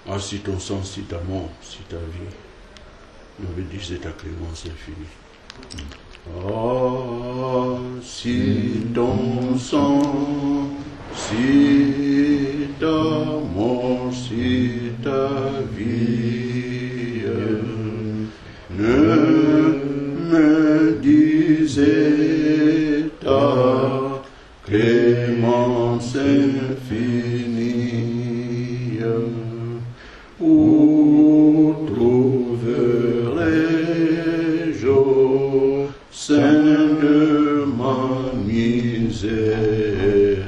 Ah, si ton sang, si ta mort, si ta vie, nous veut dire c'est ta clémence infinie. Ah, si ton sang, si ta mort, si ta vie, ne me disait ta clémence infinie, où trouverai-je au sein de ma misère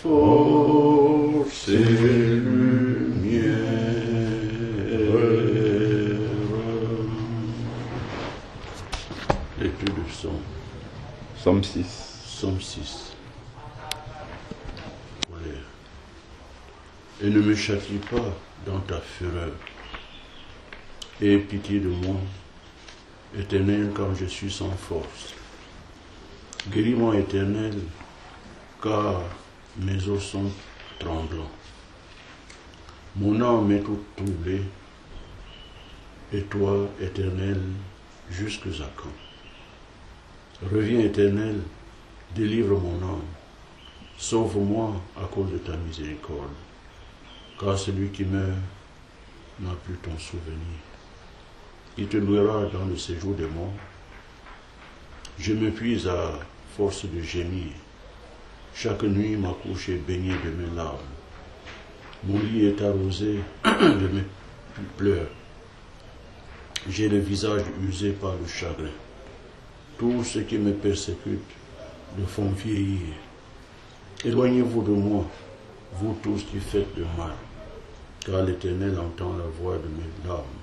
force et lumière? Lecture de Psaume. Psaume 6. Psaume 6. Colère. Et ne me châtie pas dans ta fureur. Aie pitié de moi, Éternel, quand je suis sans force. Guéris-moi, Éternel, car mes os sont tremblants. Mon âme est toute troublée, et toi, Éternel, jusque à quand? Reviens, Éternel, délivre mon âme. Sauve-moi à cause de ta miséricorde, car celui qui meurt n'a plus ton souvenir. Il te louera dans le séjour des morts. Je m'épuise à force de gémir. Chaque nuit, ma couche est baignée de mes larmes. Mon lit est arrosé de mes pleurs. J'ai le visage usé par le chagrin. Tous ceux qui me persécutent me font vieillir. Éloignez-vous de moi, vous tous qui faites le mal, car l'Éternel entend la voix de mes larmes.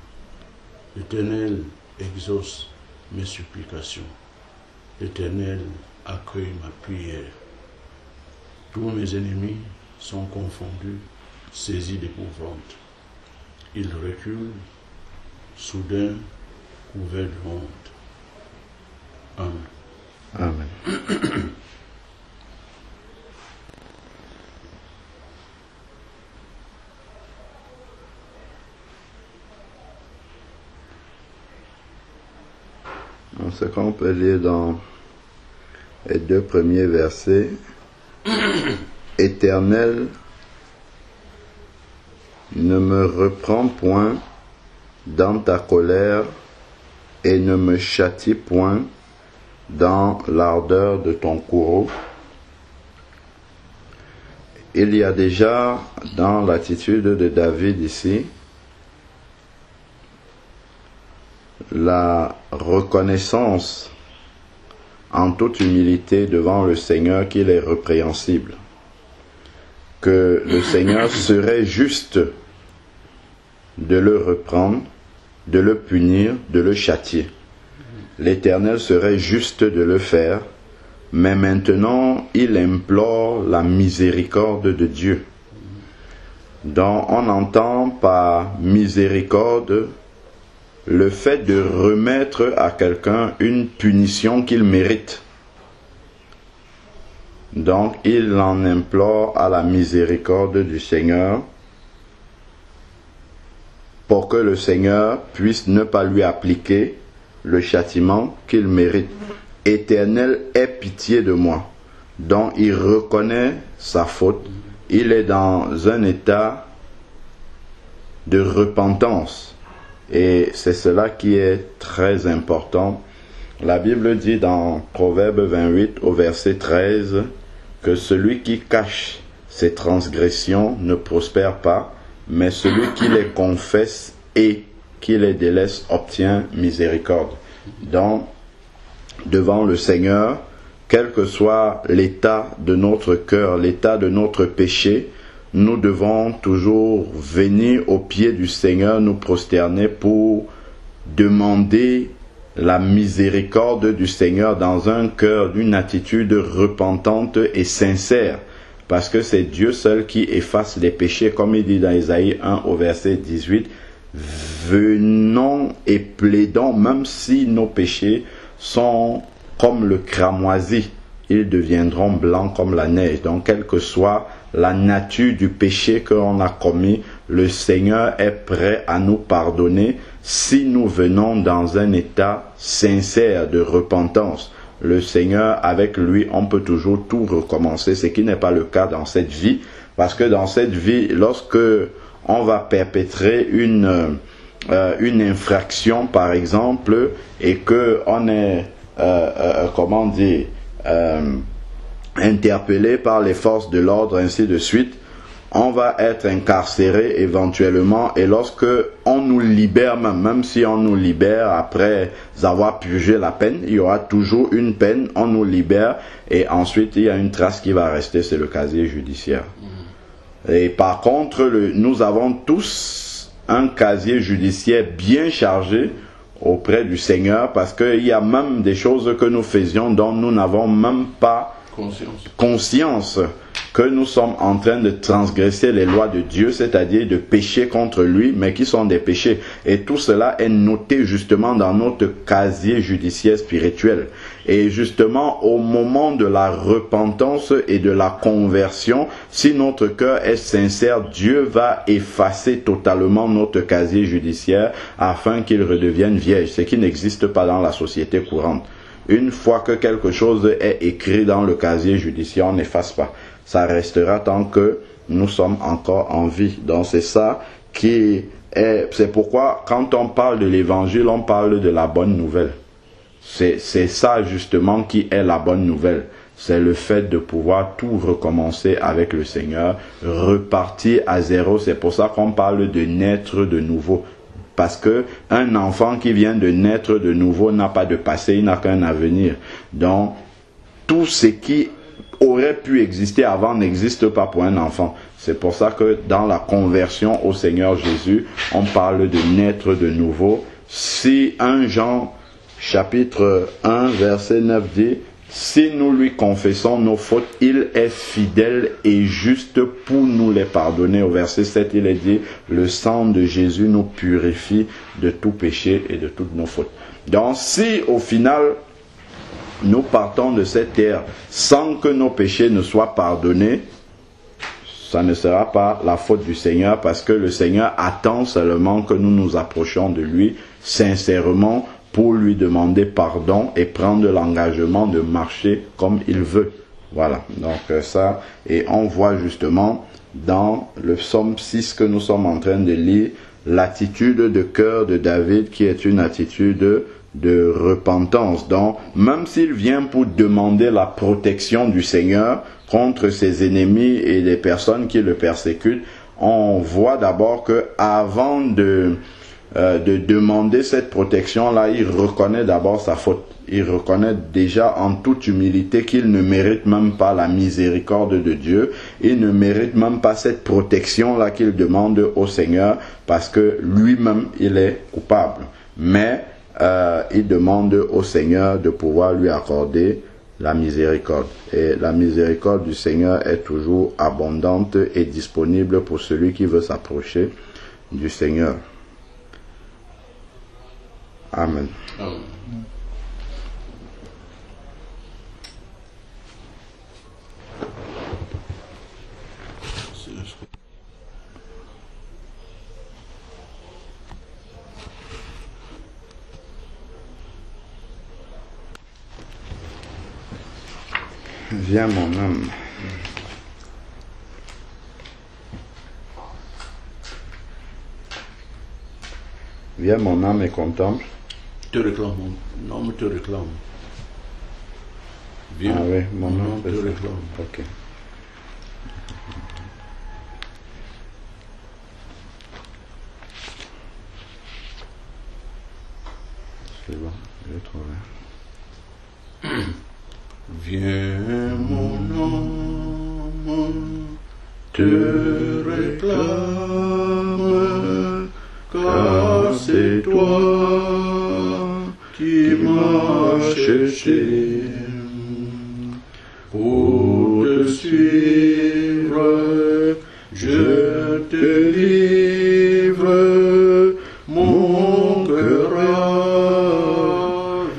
L'Éternel exauce mes supplications. L'Éternel accueille ma prière. Tous mes ennemis sont confondus, saisis d'épouvante. Ils reculent, soudain, couverts de honte. Amen. Amen. Ce qu'on peut lire dans les 2 premiers versets. Éternel, ne me reprends point dans ta colère et ne me châtie point dans l'ardeur de ton courroux. Il y a déjà dans l'attitude de David ici la reconnaissance en toute humilité devant le Seigneur qu'il est répréhensible, que le Seigneur serait juste de le reprendre, de le punir, de le châtier. L'Éternel serait juste de le faire, mais maintenant il implore la miséricorde de Dieu. Donc on entend par miséricorde le fait de remettre à quelqu'un une punition qu'il mérite. Donc il en implore à la miséricorde du Seigneur pour que le Seigneur puisse ne pas lui appliquer le châtiment qu'il mérite. Éternel, aie pitié de moi. Donc il reconnaît sa faute. Il est dans un état de repentance. Et c'est cela qui est très important. La Bible dit dans Proverbe 28 au verset 13 que celui qui cache ses transgressions ne prospère pas, mais celui qui les confesse et qui les délaisse obtient miséricorde. Donc, devant le Seigneur, quel que soit l'état de notre cœur, l'état de notre péché, nous devons toujours venir au pied du Seigneur, nous prosterner pour demander la miséricorde du Seigneur dans un cœur d'une attitude repentante et sincère. Parce que c'est Dieu seul qui efface les péchés, comme il dit dans Isaïe 1 au verset 18. Venons et plaidons, même si nos péchés sont comme le cramoisi, ils deviendront blancs comme la neige. Donc, quelle que soit la nature du péché qu'on a commis, le Seigneur est prêt à nous pardonner si nous venons dans un état sincère de repentance. Le Seigneur, avec lui, on peut toujours tout recommencer, ce qui n'est pas le cas dans cette vie, parce que dans cette vie, lorsque on va perpétrer une infraction, par exemple, et que on est, interpellé par les forces de l'ordre, ainsi de suite, on va être incarcéré éventuellement, et lorsque on nous libère, même si on nous libère après avoir purgé la peine, il y aura toujours une peine, on nous libère, et ensuite il y a une trace qui va rester, c'est le casier judiciaire. Et par contre, nous avons tous un casier judiciaire bien chargé auprès du Seigneur, parce qu'il y a même des choses que nous faisions dont nous n'avons même pas conscience que nous sommes en train de transgresser les lois de Dieu, c'est-à-dire de pécher contre lui, mais qui sont des péchés. Et tout cela est noté justement dans notre casier judiciaire spirituel. Et justement, au moment de la repentance et de la conversion, si notre cœur est sincère, Dieu va effacer totalement notre casier judiciaire afin qu'il redevienne vierge, ce qui n'existe pas dans la société courante. Une fois que quelque chose est écrit dans le casier judiciaire, on n'efface pas. Ça restera tant que nous sommes encore en vie. Donc c'est ça qui est... C'est pourquoi quand on parle de l'évangile, on parle de la bonne nouvelle. C'est ça justement qui est la bonne nouvelle. C'est le fait de pouvoir tout recommencer avec le Seigneur, repartir à zéro. C'est pour ça qu'on parle de naître de nouveau. Parce que un enfant qui vient de naître de nouveau n'a pas de passé, il n'a qu'un avenir. Donc, tout ce qui aurait pu exister avant n'existe pas pour un enfant. C'est pour ça que dans la conversion au Seigneur Jésus, on parle de naître de nouveau. Si 1 Jean chapitre 1 verset 9 dit: si nous lui confessons nos fautes, il est fidèle et juste pour nous les pardonner. Au verset 7, il est dit: le sang de Jésus nous purifie de tout péché et de toutes nos fautes. Donc si au final, nous partons de cette terre sans que nos péchés ne soient pardonnés, ça ne sera pas la faute du Seigneur, parce que le Seigneur attend seulement que nous nous approchions de lui sincèrement pour lui demander pardon et prendre l'engagement de marcher comme il veut. Voilà, donc ça, et on voit justement dans le psaume 6 que nous sommes en train de lire, l'attitude de cœur de David qui est une attitude de repentance. Donc, même s'il vient pour demander la protection du Seigneur contre ses ennemis et les personnes qui le persécutent, on voit d'abord que avant de demander cette protection-là, il reconnaît d'abord sa faute. Il reconnaît déjà en toute humilité qu'il ne mérite même pas la miséricorde de Dieu. Il ne mérite même pas cette protection-là qu'il demande au Seigneur, parce que lui-même, il est coupable. Mais il demande au Seigneur de pouvoir lui accorder la miséricorde. Et la miséricorde du Seigneur est toujours abondante et disponible pour celui qui veut s'approcher du Seigneur. Amen. Amen. Viens mon âme. Viens mon âme et contemple. Te réclame, mon âme te réclame. Viens, Ah oui, mon âme te réclame. Ok. C'est bon, je l'ai trouvé. Viens mon âme, te réclame, car c'est toi qui m'as cherché pour te suivre. Je te livre mon cœur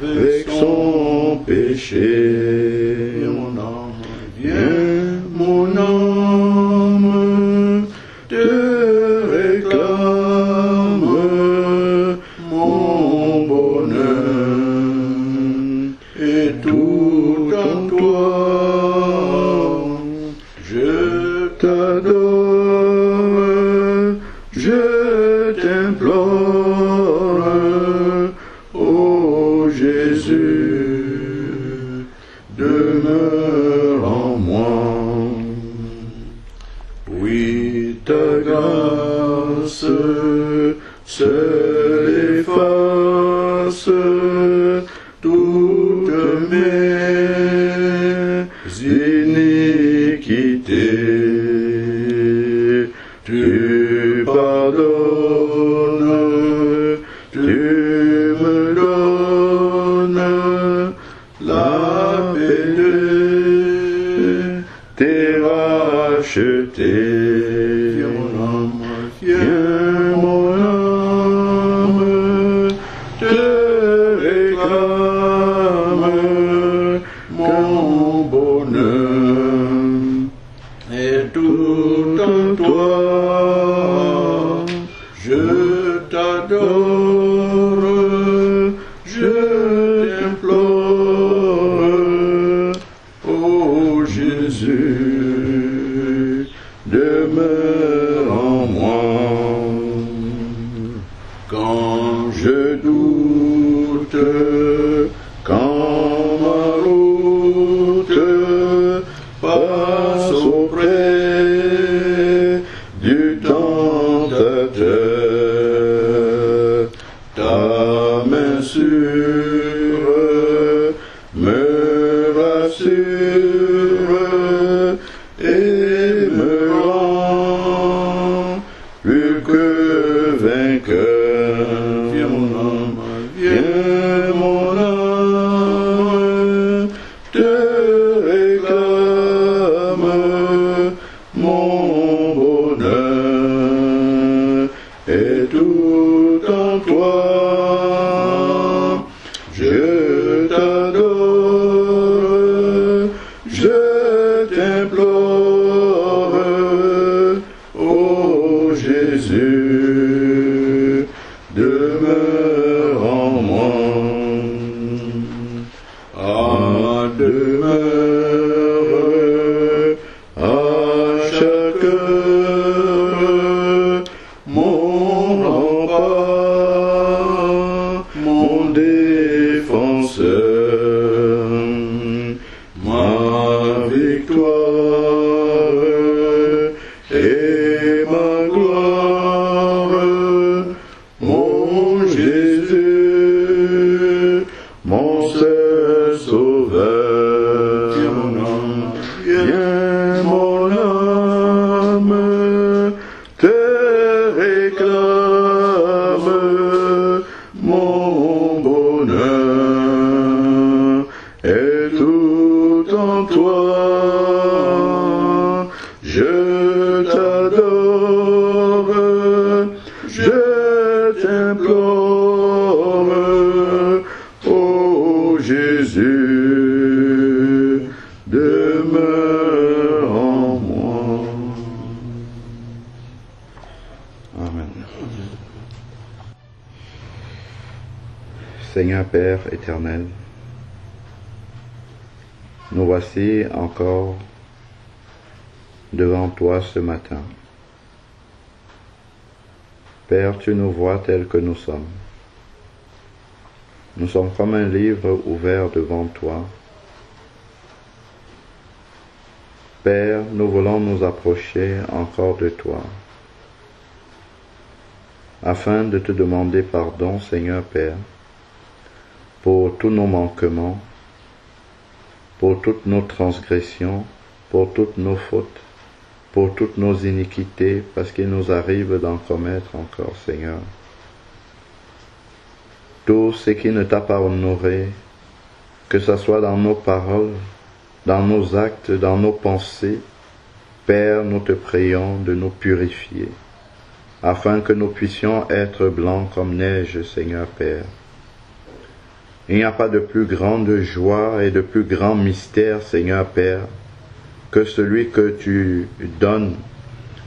avec son péché. Mon âme, viens, mon âme. demeure en moi. Oui, ta grâce seule efface toutes mes iniquités. Tu pardonnes, tu me donnes la paix de t'es racheté. Viens mon âme, te réclame, mon bonheur est tout en toi. Je t'adore, je t'implore, ô Jésus, demeure en moi. Quand je doute, quand ma route passe auprès du tentateur, ta main sûre me rassure et me rend plus que vainqueur. Viens mon âme, te réclame, mon bonheur est tout en toi. Je t'adore, je t'implore, ô Jésus, demeure en moi. Demeure à chaque heure, mon rempart, mon défenseur, ma victoire et ma gloire, mon Jésus, mon seul sauveur. Viens mon âme, te réclame, mon bonheur est tout en toi. Je t'adore, je t'implore, ô Jésus, demeure en moi. Amen. Seigneur Père éternel, nous voici encore devant toi ce matin. Père, tu nous vois tels que nous sommes. Nous sommes comme un livre ouvert devant toi. Père, nous voulons nous approcher encore de toi, afin de te demander pardon, Seigneur Père, pour tous nos manquements, pour toutes nos transgressions, pour toutes nos fautes, pour toutes nos iniquités, parce qu'il nous arrive d'en commettre encore, Seigneur. Tout ce qui ne t'a pas honoré, que ce soit dans nos paroles, dans nos actes, dans nos pensées, Père, nous te prions de nous purifier, afin que nous puissions être blancs comme neige, Seigneur Père. Il n'y a pas de plus grande joie et de plus grand mystère, Seigneur Père, que celui que tu donnes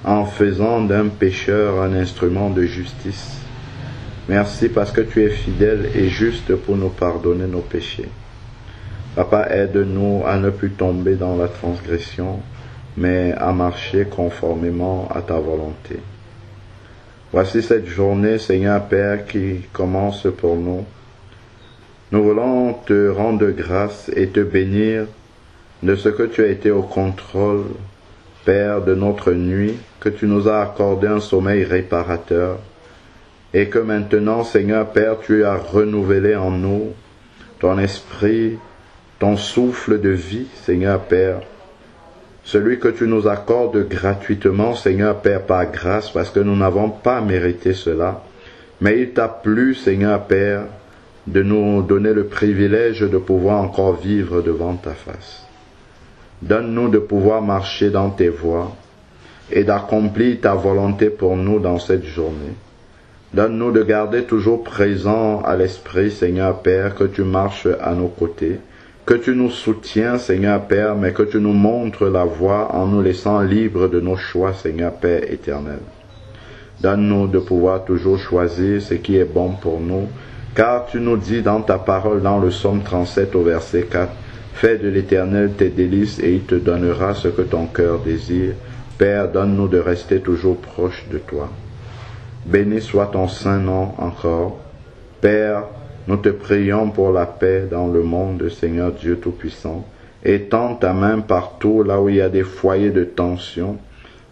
en faisant d'un pécheur un instrument de justice. Merci parce que tu es fidèle et juste pour nous pardonner nos péchés. Papa, aide-nous à ne plus tomber dans la transgression, mais à marcher conformément à ta volonté. Voici cette journée, Seigneur Père, qui commence pour nous. Nous voulons te rendre grâce et te bénir de ce que tu as été au contrôle, Père, de notre nuit, que tu nous as accordé un sommeil réparateur, et que maintenant, Seigneur Père, tu as renouvelé en nous ton esprit, ton souffle de vie, Seigneur Père, celui que tu nous accordes gratuitement, Seigneur Père, par grâce, parce que nous n'avons pas mérité cela. Mais il t'a plu, Seigneur Père, de nous donner le privilège de pouvoir encore vivre devant ta face. Donne-nous de pouvoir marcher dans tes voies et d'accomplir ta volonté pour nous dans cette journée. Donne-nous de garder toujours présent à l'esprit, Seigneur Père, que tu marches à nos côtés, que tu nous soutiens, Seigneur Père, mais que tu nous montres la voie en nous laissant libres de nos choix, Seigneur Père éternel. Donne-nous de pouvoir toujours choisir ce qui est bon pour nous, car tu nous dis dans ta parole, dans le psaume 37 au verset 4, « Fais de l'Éternel tes délices et il te donnera ce que ton cœur désire. Père, donne-nous de rester toujours proche de toi. » Béni soit ton saint nom encore. Père, nous te prions pour la paix dans le monde, Seigneur Dieu Tout-Puissant. Étends ta main partout là où il y a des foyers de tension,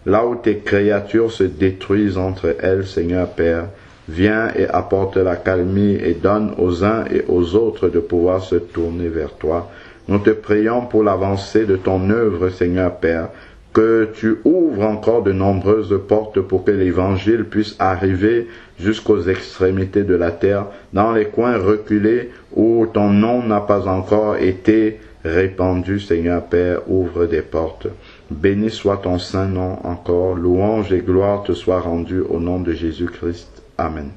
là où tes créatures se détruisent entre elles, Seigneur Père. Viens et apporte la calmie et donne aux uns et aux autres de pouvoir se tourner vers toi. Nous te prions pour l'avancée de ton œuvre, Seigneur Père, que tu ouvres encore de nombreuses portes pour que l'Évangile puisse arriver jusqu'aux extrémités de la terre, dans les coins reculés où ton nom n'a pas encore été répandu, Seigneur Père, ouvre des portes. Béni soit ton saint nom encore, louange et gloire te soient rendues au nom de Jésus-Christ. Amen.